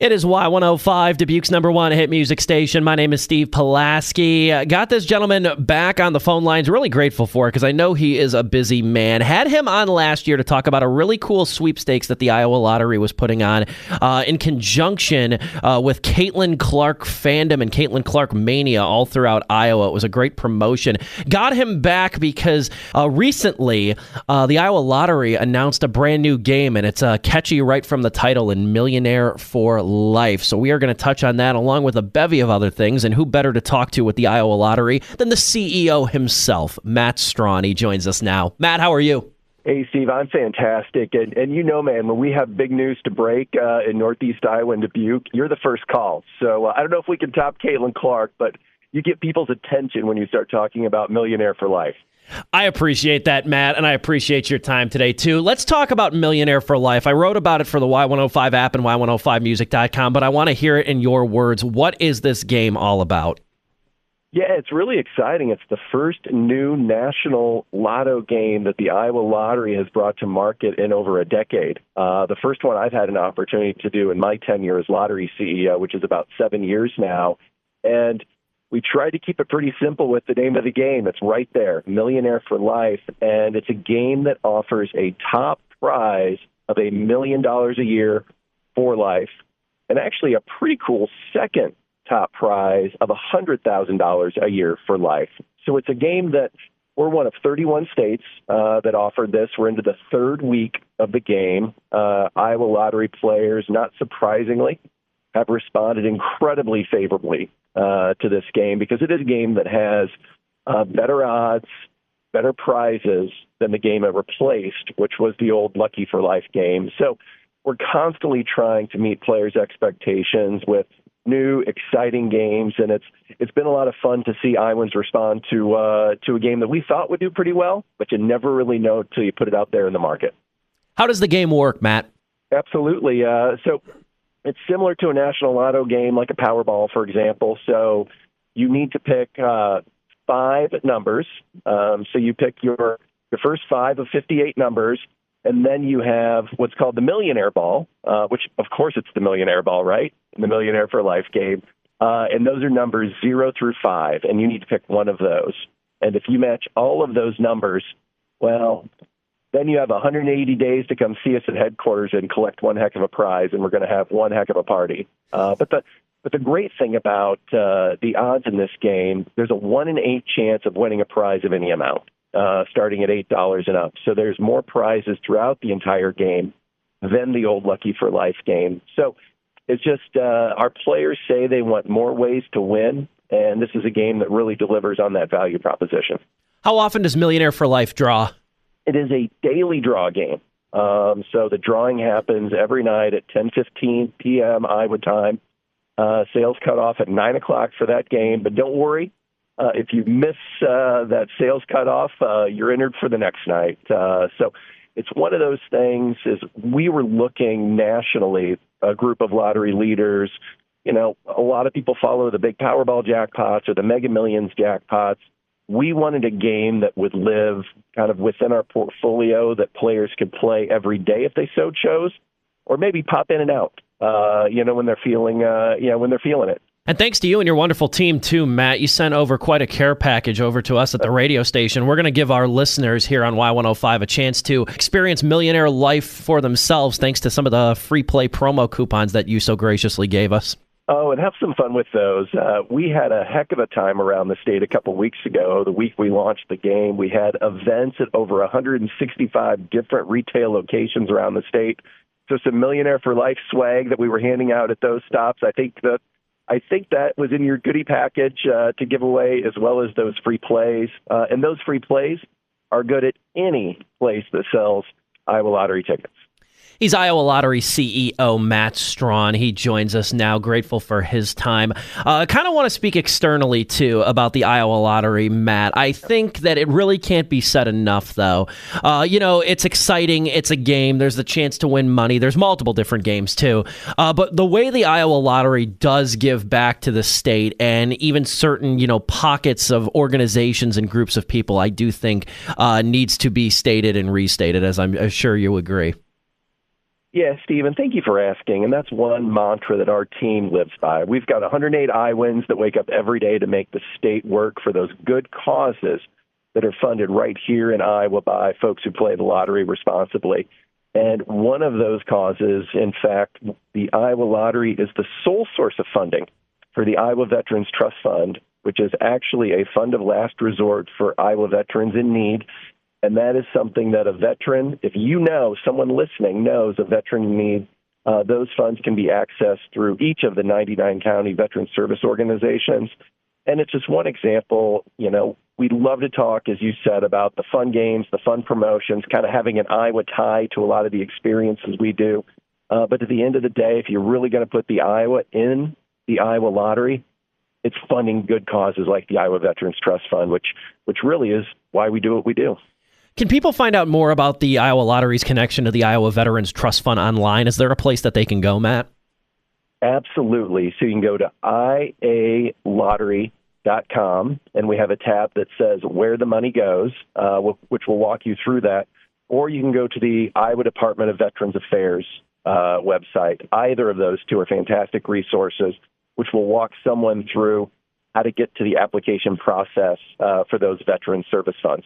It is Y105, Dubuque's #1 hit music station. My name is Steve Pulaski. Got this gentleman back on the phone lines. Really grateful for it because I know he is a busy man. Had him on last year to talk about a really cool sweepstakes that the Iowa Lottery was putting on in conjunction with Caitlin Clark fandom and Caitlin Clark mania all throughout Iowa. It was a great promotion. Got him back because recently the Iowa Lottery announced a brand new game, and it's catchy right from the title in Millionaire for Life. So we are going to touch on that along with a bevy of other things, and who better to talk to with the Iowa Lottery than the CEO himself, Matt Strawn. He joins us now. Matt, how are you? Hey, Steve, I'm fantastic. And you know, man, when we have big news to break in Northeast Iowa and Dubuque, you're the first call. So I don't know if we can top Caitlin Clark, but you get people's attention when you start talking about Millionaire for Life. I appreciate that, Matt, and I appreciate your time today, too. Let's talk about Millionaire for Life. I wrote about it for the Y105 app and Y105music.com, but I want to hear it in your words. What is this game all about? Yeah, it's really exciting. It's the first new national lotto game that the Iowa Lottery has brought to market in over a decade. The first one I've had an opportunity to do in my tenure as lottery CEO, which is about 7 years now. And we tried to keep it pretty simple with the name of the game. It's right there, Millionaire for Life. And it's a game that offers a top prize of $1 million a year for life, and actually a pretty cool second top prize of $100,000 a year for life. So it's a game that we're one of 31 states that offered this. We're into the third week of the game. Iowa Lottery players, not surprisingly, have responded incredibly favorably to this game because it is a game that has better odds, better prizes than the game it replaced, which was the old Lucky for Life game. So we're constantly trying to meet players' expectations with new, exciting games, and it's been a lot of fun to see Iowans respond to a game that we thought would do pretty well, but you never really know until you put it out there in the market. How does the game work, Matt? Absolutely. So it's similar to a national lotto game, like a Powerball, for example. So you need to pick 5 numbers. So you pick your first 5 of 58 numbers, and then you have what's called the Millionaire Ball, which, of course, it's the Millionaire Ball, right? The Millionaire for Life game. And those are numbers 0 through 5, and you need to pick one of those. And if you match all of those numbers, well, then you have 180 days to come see us at headquarters and collect one heck of a prize, and we're going to have one heck of a party. But the great thing about the odds in this game, there's a 1 in 8 chance of winning a prize of any amount, starting at $8 and up. So there's more prizes throughout the entire game than the old Lucky for Life game. So it's just our players say they want more ways to win, and this is a game that really delivers on that value proposition. How often does Millionaire for Life draw? It is a daily draw game. So the drawing happens every night at 10:15 p.m. Iowa time. Sales cut off at 9 o'clock for that game. But don't worry, if you miss that sales cutoff, you're entered for the next night. So it's one of those things is we were looking nationally, a group of lottery leaders. You know, a lot of people follow the big Powerball jackpots or the Mega Millions jackpots. We wanted a game that would live kind of within our portfolio that players could play every day if they so chose, or maybe pop in and out, when they're feeling, when they're feeling it. And thanks to you and your wonderful team, too, Matt. You sent over quite a care package over to us at the radio station. We're going to give our listeners here on Y105 a chance to experience Millionaire Life for themselves thanks to some of the free play promo coupons that you so graciously gave us. Oh, and have some fun with those. We had a heck of a time around the state a couple weeks ago. The week we launched the game, we had events at over 165 different retail locations around the state. So some Millionaire for Life swag that we were handing out at those stops. I think that was in your goodie package to give away, as well as those free plays. And those free plays are good at any place that sells Iowa Lottery tickets. He's Iowa Lottery CEO Matt Strawn. He joins us now. Grateful for his time. Kind of want to speak externally, too, about the Iowa Lottery, Matt. I think that it really can't be said enough, though. It's exciting. It's a game. There's the chance to win money. There's multiple different games, too. But the way the Iowa Lottery does give back to the state and even certain, pockets of organizations and groups of people, I do think needs to be stated and restated, as I'm sure you agree. Yeah, Stephen, thank you for asking. And that's one mantra that our team lives by. We've got 108 Iowans that wake up every day to make the state work for those good causes that are funded right here in Iowa by folks who play the lottery responsibly. And one of those causes, in fact, the Iowa Lottery is the sole source of funding for the Iowa Veterans Trust Fund, which is actually a fund of last resort for Iowa veterans in need. And that is something that a veteran, if you know, someone listening knows a veteran in need, those funds can be accessed through each of the 99 county veteran service organizations. And it's just one example. You know, we'd love to talk, as you said, about the fun games, the fun promotions, kind of having an Iowa tie to a lot of the experiences we do. But at the end of the day, if you're really going to put the Iowa in the Iowa Lottery, it's funding good causes like the Iowa Veterans Trust Fund, which really is why we do what we do. Can people find out more about the Iowa Lottery's connection to the Iowa Veterans Trust Fund online? Is there a place that they can go, Matt? Absolutely. So you can go to ialottery.com, and we have a tab that says where the money goes, which will walk you through that. Or you can go to the Iowa Department of Veterans Affairs website. Either of those two are fantastic resources, which will walk someone through how to get to the application process for those veteran service funds.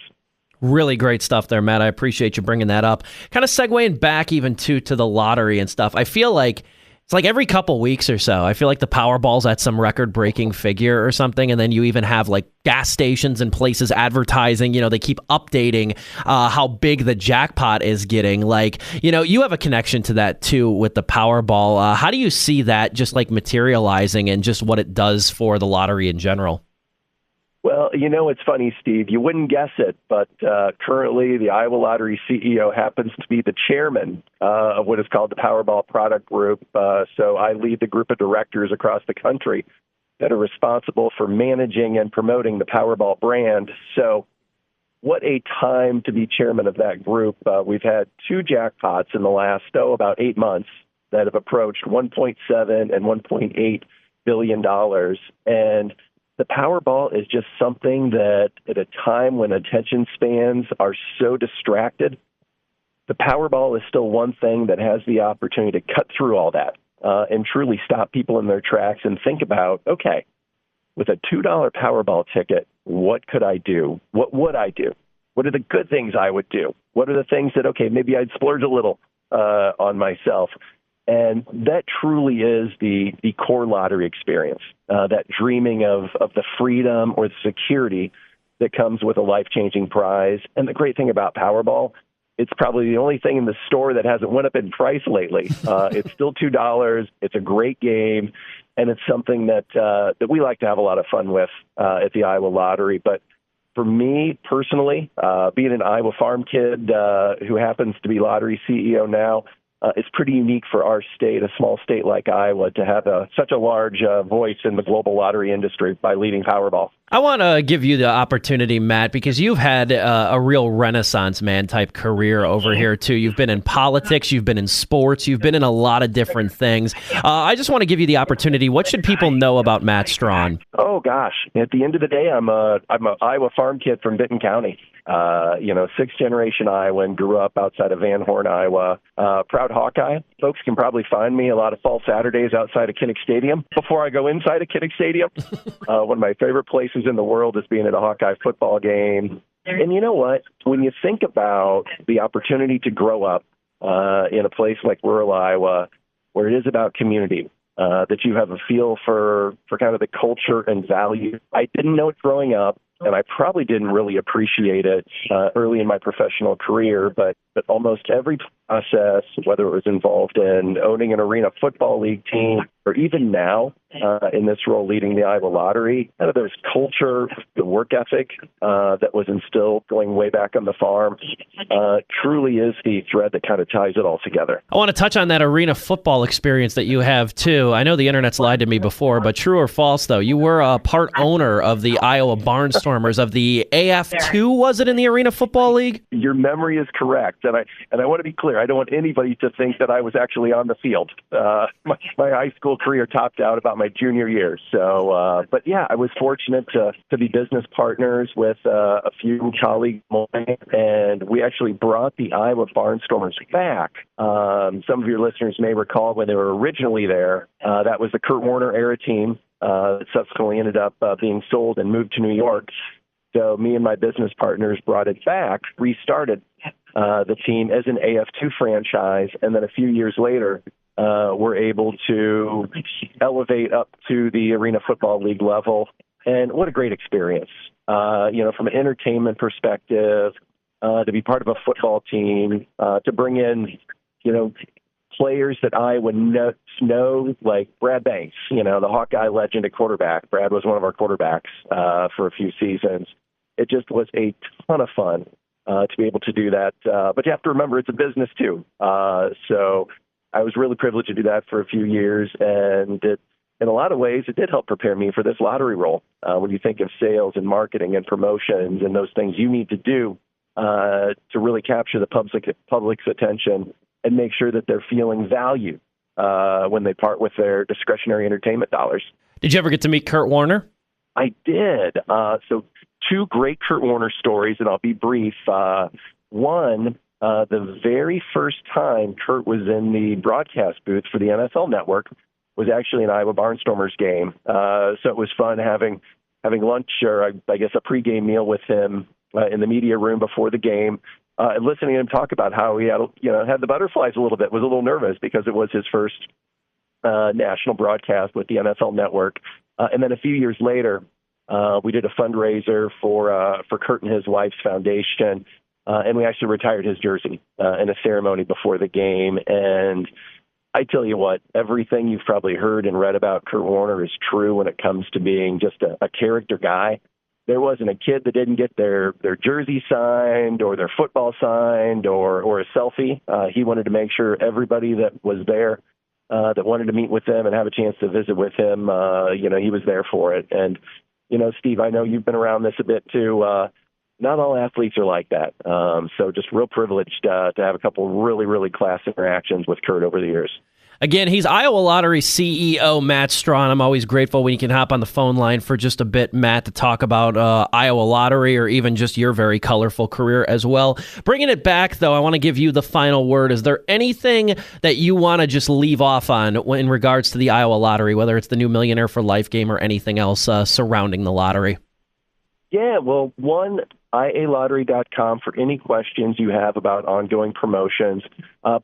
Really great stuff there, Matt. I appreciate you bringing that up. Kind of segueing back even to the lottery and stuff. I feel like it's like every couple weeks or so, I feel like the Powerball's at some record-breaking figure or something, and then you even have like gas stations and places advertising, you know, they keep updating how big the jackpot is getting. Like, you know, you have a connection to that too with the Powerball. How do you see that just like materializing and just what it does for the lottery in general? Well, you know, it's funny, Steve. You wouldn't guess it, but currently the Iowa Lottery CEO happens to be the chairman of what is called the Powerball Product Group. So I lead the group of directors across the country that are responsible for managing and promoting the Powerball brand. So what a time to be chairman of that group. We've had two jackpots in the last, about 8 months that have approached $1.7 and $1.8 billion. And the Powerball is just something that at a time when attention spans are so distracted, the Powerball is still one thing that has the opportunity to cut through all that and truly stop people in their tracks and think about, okay, with a $2 Powerball ticket, what could I do? What would I do? What are the good things I would do? What are the things that, okay, maybe I'd splurge a little on myself? And that truly is the core lottery experience, that dreaming of the freedom or the security that comes with a life-changing prize. And the great thing about Powerball, it's probably the only thing in the store that hasn't went up in price lately. It's still $2. It's a great game, and it's something that we like to have a lot of fun with at the Iowa Lottery. But for me personally, being an Iowa farm kid who happens to be lottery CEO now, it's pretty unique for our state, a small state like Iowa, to have such a large voice in the global lottery industry by leading Powerball. I want to give you the opportunity, Matt, because you've had a real Renaissance man type career over here, too. You've been in politics, you've been in sports, you've been in a lot of different things. I just want to give you the opportunity. What should people know about Matt Strawn? Oh, gosh. At the end of the day, I'm a Iowa farm kid from Benton County. Sixth-generation Iowan, grew up outside of Van Horn, Iowa. Proud Hawkeye. Folks can probably find me a lot of fall Saturdays outside of Kinnick Stadium. Before I go inside of Kinnick Stadium, one of my favorite places in the world is being at a Hawkeye football game. And you know what? When you think about the opportunity to grow up in a place like rural Iowa, where it is about community, that you have a feel for kind of the culture and value. I didn't know it growing up, and I probably didn't really appreciate it early in my professional career, but almost every process, whether it was involved in owning an arena football league team, or even now in this role leading the Iowa Lottery, kind of there's culture, the work ethic that was instilled going way back on the farm, truly is the thread that kind of ties it all together. I want to touch on that arena football experience that you have, too. I know the internet's lied to me before, but true or false, though, you were a part owner of the Iowa Barnstormers of the AF2, was it, in the Arena Football League? Your memory is correct, and I want to be clear. I don't want anybody to think that I was actually on the field. My high school career topped out about about my junior year. So, but yeah, I was fortunate to be business partners with a few colleagues of mine, and we actually brought the Iowa Barnstormers back. Some of your listeners may recall when they were originally there, that was the Kurt Warner era team that subsequently ended up being sold and moved to New York. So me and my business partners brought it back, restarted the team as an AF2 franchise, and then a few years later, we're able to elevate up to the Arena Football League level. And what a great experience. From an entertainment perspective, to be part of a football team, to bring in, players that I would know, like Brad Banks, the Hawkeye legend at quarterback. Brad was one of our quarterbacks for a few seasons. It just was a ton of fun to be able to do that. But you have to remember, it's a business too. So I was really privileged to do that for a few years, and in a lot of ways, it did help prepare me for this lottery role. When you think of sales and marketing and promotions and those things you need to do to really capture the public's attention and make sure that they're feeling value when they part with their discretionary entertainment dollars. Did you ever get to meet Kurt Warner? I did. So two great Kurt Warner stories, and I'll be brief. One, the very first time Kurt was in the broadcast booth for the NFL Network was actually an Iowa Barnstormers game. So it was fun having lunch, or I guess a pregame meal with him in the media room before the game, and listening to him talk about how he had the butterflies a little bit, was a little nervous because it was his first national broadcast with the NFL Network. And then a few years later, we did a fundraiser for Kurt and his wife's foundation, and we actually retired his jersey in a ceremony before the game. And I tell you what, everything you've probably heard and read about Kurt Warner is true when it comes to being just a character guy. There wasn't a kid that didn't get their jersey signed or their football signed or a selfie. He wanted to make sure everybody that was there that wanted to meet with him and have a chance to visit with him, he was there for it. And, Steve, I know you've been around this a bit too. Not all athletes are like that. So just real privileged to have a couple really, really class interactions with Kurt over the years. Again, he's Iowa Lottery CEO Matt Strawn. I'm always grateful when you can hop on the phone line for just a bit, Matt, to talk about Iowa Lottery or even just your very colorful career as well. Bringing it back, though, I want to give you the final word. Is there anything that you want to just leave off on in regards to the Iowa Lottery, whether it's the new Millionaire for Life game or anything else surrounding the lottery? Yeah, well, ialottery.com for any questions you have about ongoing promotions.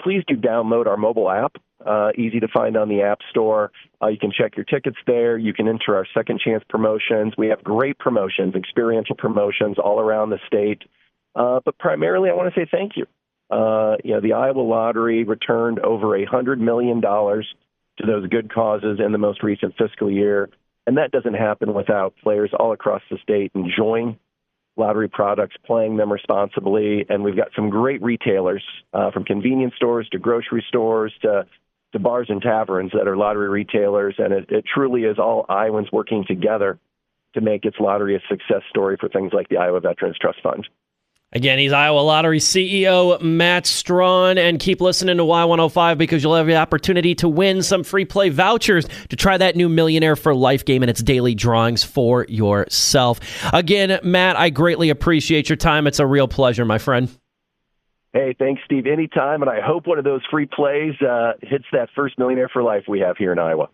Please do download our mobile app. Easy to find on the App Store. You can check your tickets there. You can enter our second chance promotions. We have great promotions, experiential promotions all around the state. But primarily, I want to say thank you. The Iowa Lottery returned over $100 million to those good causes in the most recent fiscal year. And that doesn't happen without players all across the state enjoying lottery products, playing them responsibly. And we've got some great retailers, from convenience stores to grocery stores to bars and taverns that are lottery retailers. And it truly is all Iowans working together to make its lottery a success story for things like the Iowa Veterans Trust Fund. Again, he's Iowa Lottery CEO Matt Strawn, and keep listening to Y105 because you'll have the opportunity to win some free play vouchers to try that new Millionaire for Life game and its daily drawings for yourself. Again, Matt, I greatly appreciate your time. It's a real pleasure, my friend. Hey, thanks, Steve. Anytime, and I hope one of those free plays hits that first Millionaire for Life we have here in Iowa.